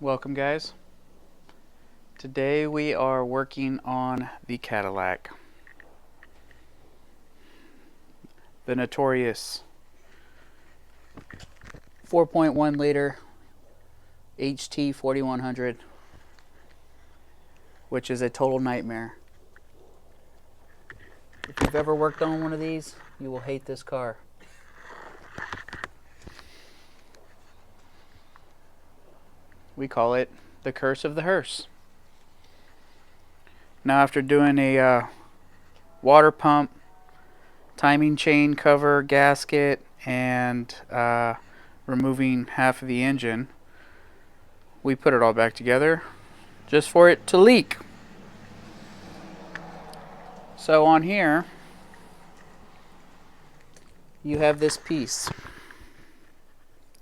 Welcome, guys. Today we are working on the Cadillac, the notorious 4.1 liter HT4100, which is a total nightmare. If you've ever worked on one of these, you will hate this car. We call it the curse of the hearse. Now, after doing a water pump, timing chain cover, gasket, and removing half of the engine, we put it all back together just for it to leak. So on here, you have this piece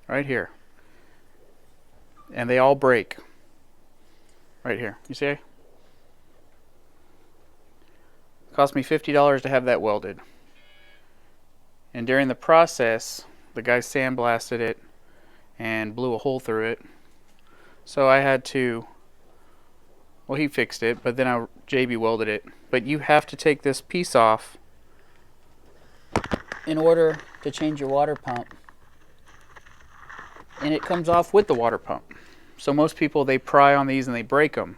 right here, and they all break right here. You see? It cost me $50 to have that welded, and during the process the guy sandblasted it and blew a hole through it, so I had to, well, he fixed it, but then I JB welded it. But you have to take this piece off in order to change your water pump, and it comes off with the water pump. So most people, they pry on these and they break them.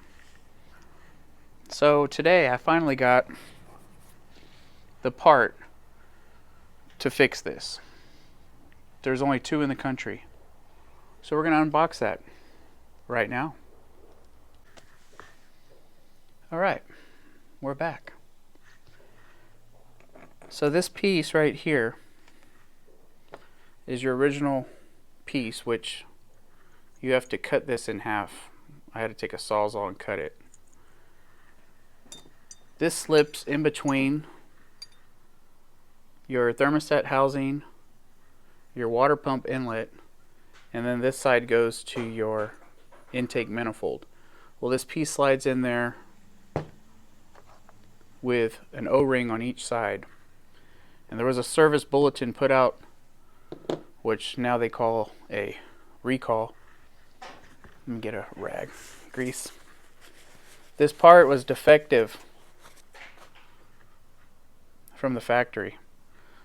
So today I finally got the part to fix this. There's only 2 in the country, so we're going to unbox that right now. Alright, we're back. So this piece right here is your original piece, which you have to cut this in half. I had to take a Sawzall and cut it. This slips in between your thermostat housing, your water pump inlet, and then this side goes to your intake manifold. Well, this piece slides in there with an O-ring on each side, and there was a service bulletin put out, which now they call a recall. Let me get a rag, grease. This part was defective from the factory,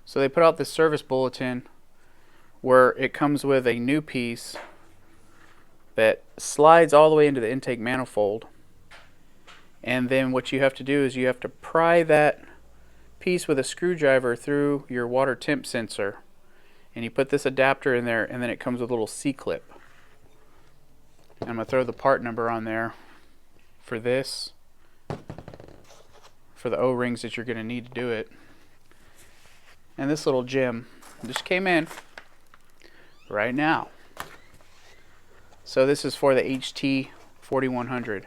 so they put out this service bulletin where it comes with a new piece that slides all the way into the intake manifold, and then what you have to do is you have to pry that piece with a screwdriver through your water temp sensor, and you put this adapter in there, and then it comes with a little C-clip. I'm going to throw the part number on there for this, for the O-rings that you're going to need to do it. And this little gem just came in right now. So this is for the HT4100.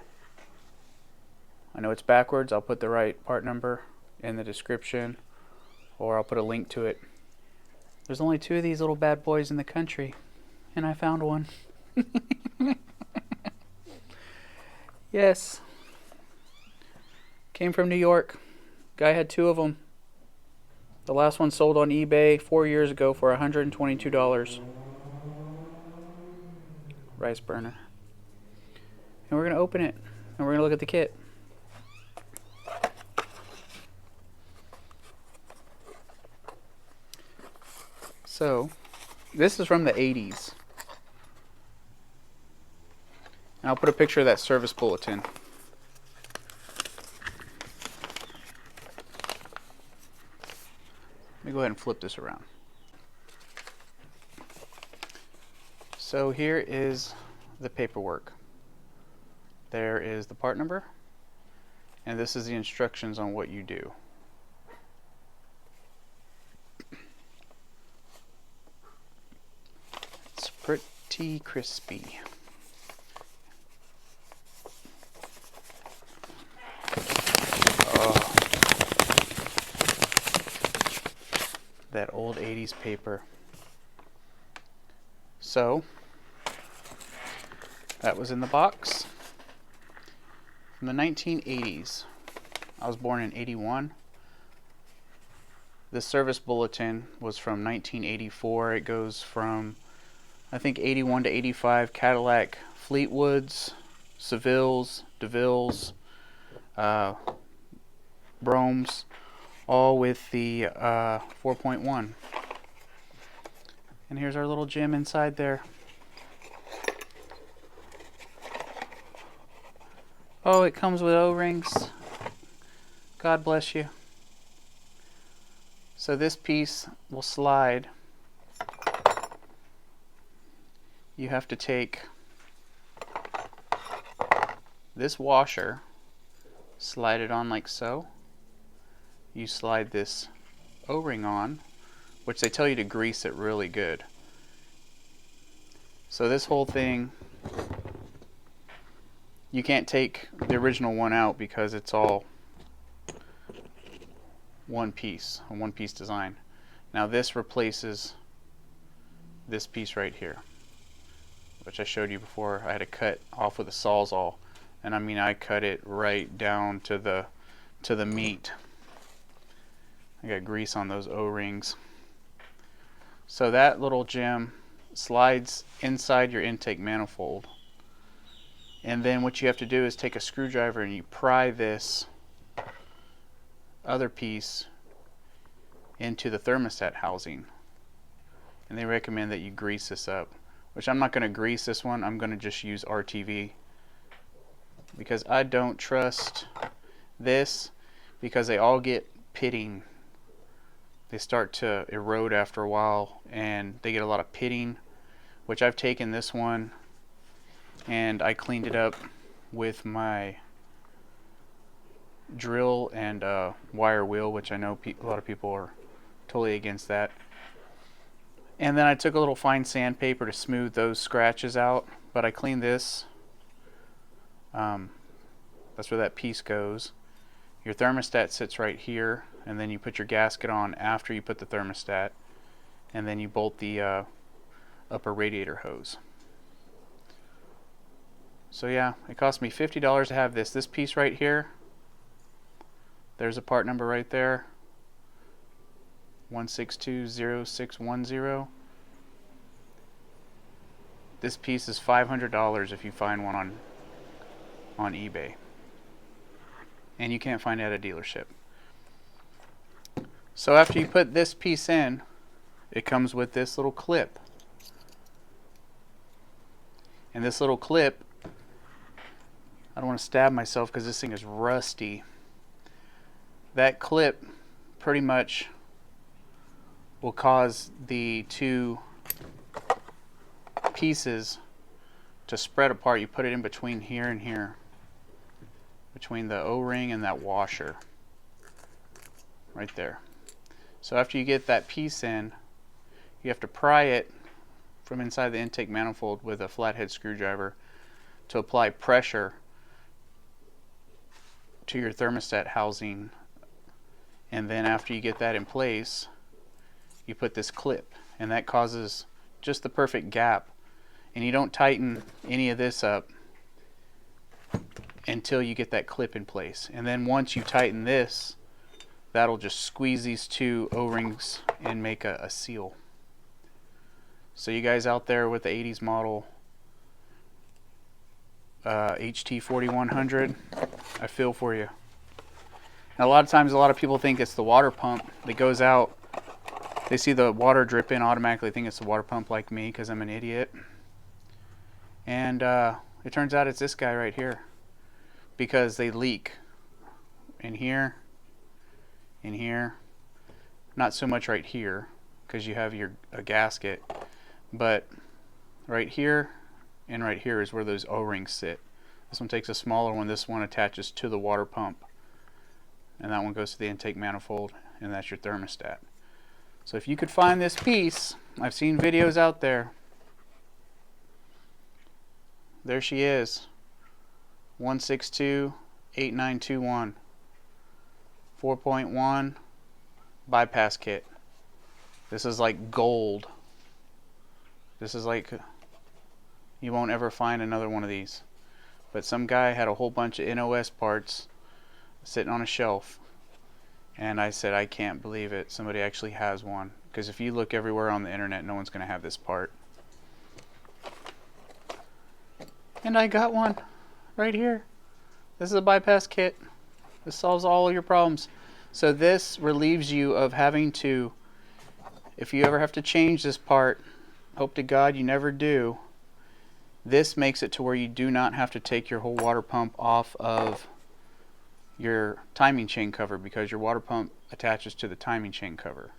I know it's backwards. I'll put the right part number in the description, or I'll put a link to it. There's only 2 of these little bad boys in the country, and I found one. Yes. Came from New York. Guy had 2 of them. The last one sold on eBay 4 years ago for $122. Rice burner. And we're going to open it, and we're going to look at the kit. So, this is from the 80s. And I'll put a picture of that service bulletin. Let me go ahead and flip this around. So here is the paperwork. There is the part number, and this is the instructions on what you do. It's pretty crispy. Oh, that old 80s paper. So that was in the box from the 1980s. I was born in 81. The service bulletin was from 1984. It goes from, I think, 81 to 85 Cadillac Fleetwoods, Sevilles, DeVilles, Bromes, all with the 4.1. And here's our little gem inside there. Oh, it comes with O-rings. God bless you. So this piece will slide. You have to take this washer, slide it on like so. You slide this O-ring on, which they tell you to grease it really good. So this whole thing, you can't take the original one out because it's all one piece, a one-piece design. Now this replaces this piece right here, which I showed you before. I had to cut off with a Sawzall, and I mean I cut it right down to the meat. I got grease on those O-rings. So that little gem slides inside your intake manifold, and then what you have to do is take a screwdriver and you pry this other piece into the thermostat housing, and they recommend that you grease this up, which I'm not going to grease this one. I'm going to just use RTV because I don't trust this, because they all get pitting. They start to erode after a while and they get a lot of pitting, which I've taken this one and I cleaned it up with my drill and wire wheel, which I know a lot of people are totally against that. And then I took a little fine sandpaper to smooth those scratches out, but I cleaned this. That's where that piece goes. Your thermostat sits right here, and then you put your gasket on after you put the thermostat, and then you bolt the upper radiator hose. So yeah, it cost me $50 to have this piece right here. There's a part number right there, 1620610. This piece is $500 if you find one on eBay, and you can't find it at a dealership. So after you put this piece in, it comes with this little clip, and this little clip, I don't want to stab myself because this thing is rusty. That clip pretty much will cause the two pieces to spread apart. You put it in between here and here, between the O-ring and that washer right there. So after you get that piece in, you have to pry it from inside the intake manifold with a flathead screwdriver to apply pressure to your thermostat housing. And then after you get that in place, you put this clip, and that causes just the perfect gap. And you don't tighten any of this up until you get that clip in place. And then once you tighten this, that'll just squeeze these two O-rings and make a seal. So you guys out there with the 80s model HT4100, I feel for you. Now, a lot of times, a lot of people think it's the water pump that goes out. They see the water dripping, automatically think it's the water pump, like me, because I'm an idiot. And it turns out it's this guy right here, because they leak in here, not so much right here because you have a gasket, but right here and right here is where those O-rings sit. This one takes a smaller one, this one attaches to the water pump, and that one goes to the intake manifold, and that's your thermostat. So if you could find this piece, I've seen videos out there. There she is, 1628921, 4.1 bypass kit. This is like gold. This is like, you won't ever find another one of these. But some guy had a whole bunch of NOS parts sitting on a shelf, and I said, I can't believe it, somebody actually has one. Because if you look everywhere on the internet, no one's going to have this part. And I got one right here. This is a bypass kit. This solves all your problems. So this relieves you of having to, if you ever have to change this part, hope to God you never do, this makes it to where you do not have to take your whole water pump off of your timing chain cover, because your water pump attaches to the timing chain cover.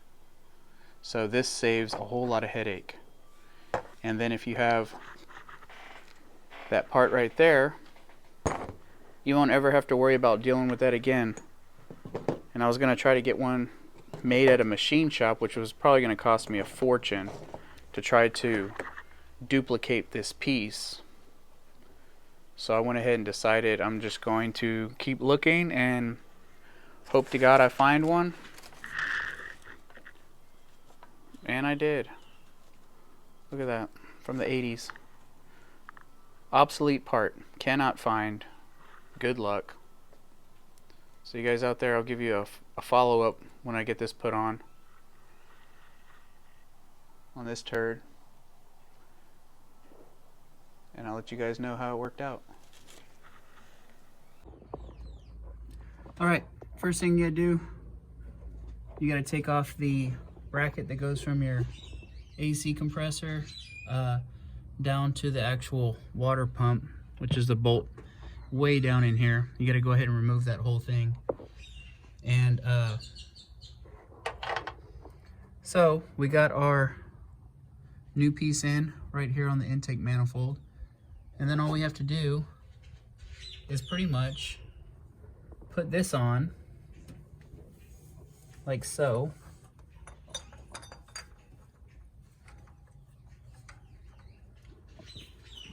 So this saves a whole lot of headache. And then if you have that part right there, you won't ever have to worry about dealing with that again. And I was going to try to get one made at a machine shop, which was probably going to cost me a fortune to try to duplicate this piece. So I went ahead and decided I'm just going to keep looking and hope to God I find one. And I did. Look at that, from the 80s. Obsolete part, cannot find. Good luck. So you guys out there, I'll give you a follow-up when I get this put on this turd, and I'll let you guys know how it worked out. Alright, first thing you gotta do, you gotta take off the bracket that goes from your AC compressor down to the actual water pump, which is the bolt way down in here. You got to go ahead and remove that whole thing. And so we got our new piece in right here on the intake manifold, and then all we have to do is pretty much put this on like so.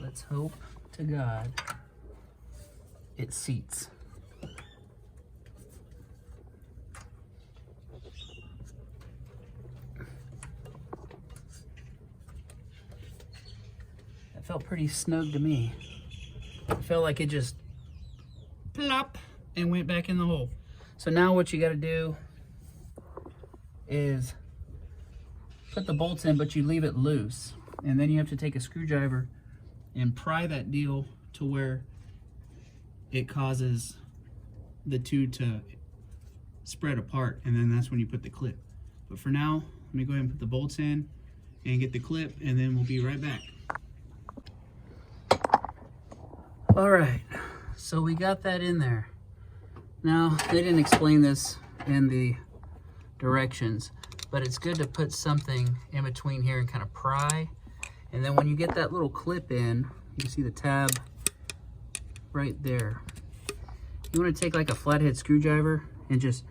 Let's hope to God it seats. That felt pretty snug to me. It felt like it just plop and went back in the hole. So now what you got to do is put the bolts in, but you leave it loose. And then you have to take a screwdriver and pry that deal to where it causes the two to spread apart, and then that's when you put the clip. But for now, let me go ahead and put the bolts in and get the clip, and then we'll be right back. All right, so we got that in there. Now, they didn't explain this in the directions, but it's good to put something in between here and kind of pry. And then when you get that little clip in, you see the tab right there. You want to take like a flathead screwdriver and just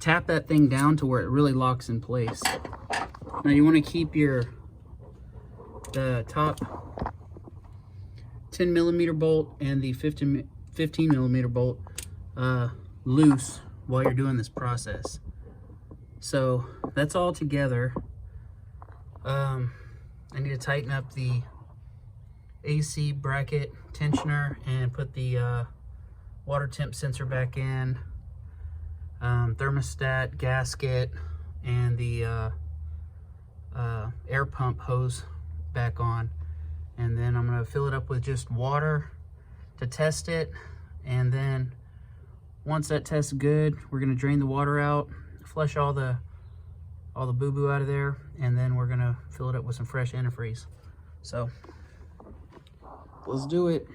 tap that thing down to where it really locks in place. Now you want to keep the top 10mm bolt and the 15mm bolt loose while you're doing this process. So that's all together. I need to tighten up the AC bracket tensioner and put the water temp sensor back in, thermostat, gasket, and the air pump hose back on. And then I'm going to fill it up with just water to test it. And then once that tests good, we're going to drain the water out, flush all the boo-boo out of there, and then we're going to fill it up with some fresh antifreeze. So let's do it.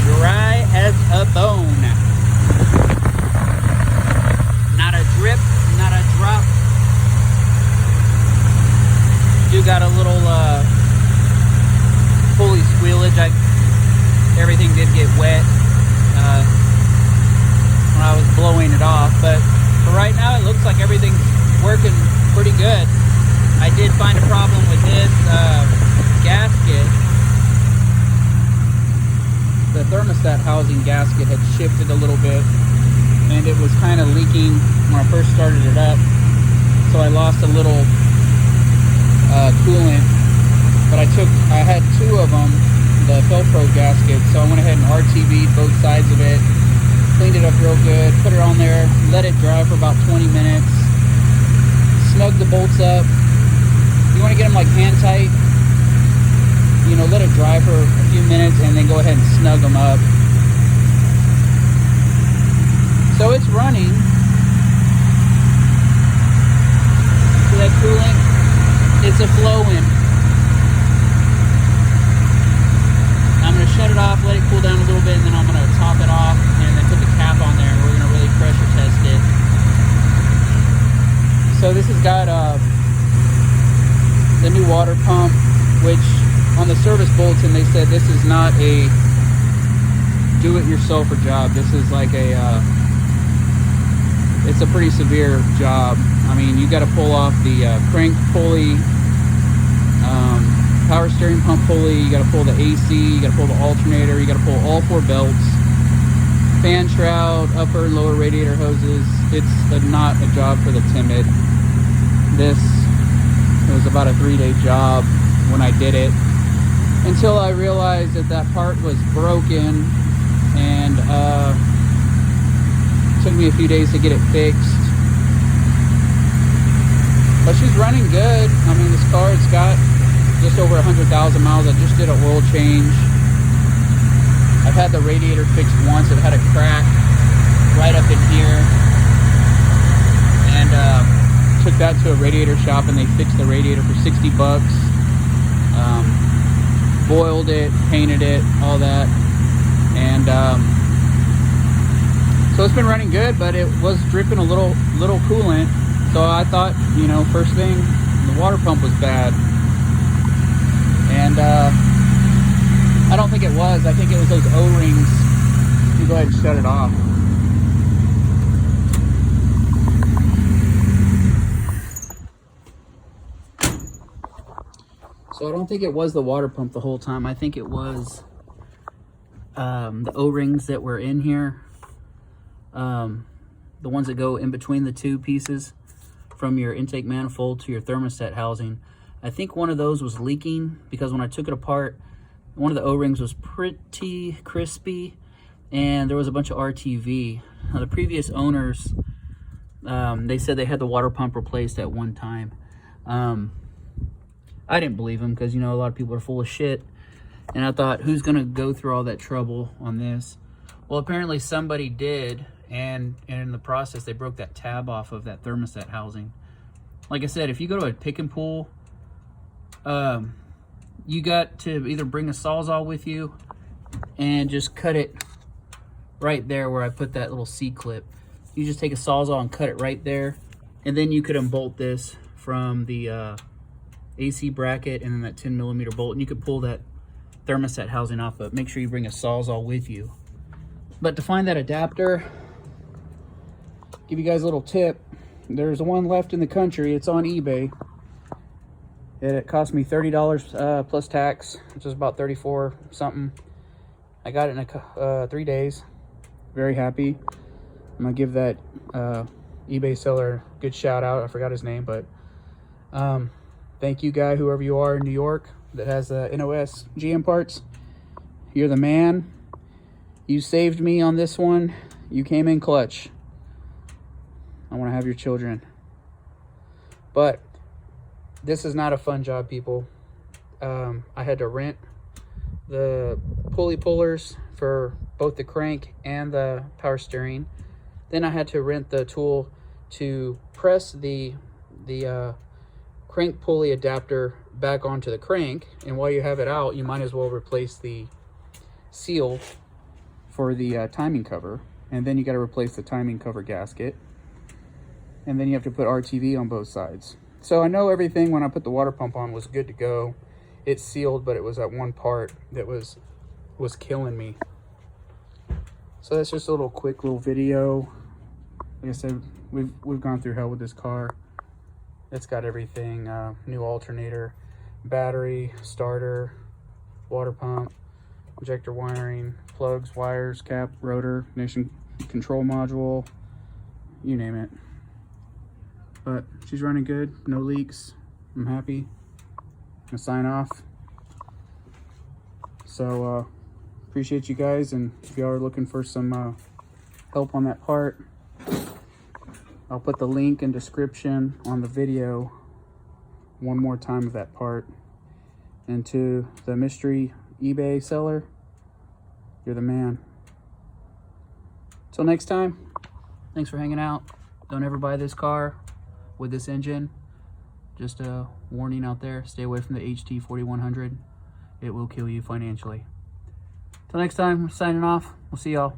Dry as a bone. Not a drip, not a drop. Do got a little pulley squealage. Everything did get wet when I was blowing it off, but for right now it looks like everything's working pretty good. I did find a problem with this gasket. The thermostat housing gasket had shifted a little bit, and it was kind of leaking when I first started it up, so I lost a little coolant. But I had two of them, the Velcro gasket, so I went ahead and RTV'd both sides of it cleaned it up real good, put it on there, let it dry for about 20 minutes, snug the bolts up. You want to get them like hand tight, you know, let it dry for a few minutes and then go ahead and snug them up. So it's running. See that coolant? It's a flowing. I'm going to shut it off, let it cool down a little bit, and then I'm going to top it off and then put the cap on there. We're going to really pressure test it. So this has got the new water pump, which on the service bulletin they said this is not a do-it-yourselfer job. This is like a it's a pretty severe job. I mean, you got to pull off the crank pulley, power steering pump pulley, you got to pull the AC, you got to pull the alternator, you got to pull all 4 belts, fan shroud, upper and lower radiator hoses. It's not a job for the timid. This was about a 3-day job when I did it, until I realized that that part was broken, and it took me a few days to get it fixed. But she's running good. I mean, this car, it's got just over 100,000 miles. I just did an oil change. I've had the radiator fixed once. It had a crack right up in here, and took that to a radiator shop, and they fixed the radiator for 60 bucks. Boiled it, painted it, all that, and so it's been running good, but it was dripping a little coolant. So I thought, you know, first thing, the water pump was bad. And I don't think it was. I think it was those O-rings. You go ahead and shut it off. So I don't think it was the water pump the whole time. I think it was the O-rings that were in here. The ones that go in between the 2 pieces from your intake manifold to your thermostat housing. I think one of those was leaking, because when I took it apart, one of the O-rings was pretty crispy and there was a bunch of RTV. Now, the previous owners, they said they had the water pump replaced at one time. I didn't believe them, because, you know, a lot of people are full of shit. And I thought, who's going to go through all that trouble on this? Well, apparently somebody did, and in the process, they broke that tab off of that thermostat housing. Like I said, if you go to a pick and pull, you got to either bring a Sawzall with you and just cut it right there where I put that little C-clip. You just take a Sawzall and cut it right there, and then you could unbolt this from the AC bracket and then that 10mm bolt, and you could pull that thermostat housing off, but make sure you bring a Sawzall with you. But to find that adapter, give you guys a little tip. There's one left in the country. It's on eBay. It cost me $30 plus tax, which is about 34 something. I got it in 3 days. Very happy. I'm gonna give that eBay seller a good shout out. I forgot his name, but thank you, guy, whoever you are in New York that has NOS GM parts. You're the man. You saved me on this one. You came in clutch. I want to have your children. But this is not a fun job, people. I had to rent the pulley pullers for both the crank and the power steering. Then I had to rent the tool to press the crank pulley adapter back onto the crank. And while you have it out, you might as well replace the seal for the timing cover. And then you got to replace the timing cover gasket. And then you have to put RTV on both sides. So I know everything when I put the water pump on was good to go. It's sealed, but it was that one part that was killing me. So that's just a little quick little video. Like I said, we've gone through hell with this car. It's got everything, new alternator, battery, starter, water pump, injector wiring, plugs, wires, cap, rotor, ignition control module, you name it. But she's running good, no leaks. I'm happy. I'm gonna sign off. So appreciate you guys, and if y'all are looking for some help on that part, I'll put the link in description on the video one more time of that part. And to the mystery eBay seller, you're the man. Till next time, thanks for hanging out. Don't ever buy this car with this engine. Just a warning out there, stay away from the HT4100. It will kill you financially. Till next time, signing off. We'll see y'all.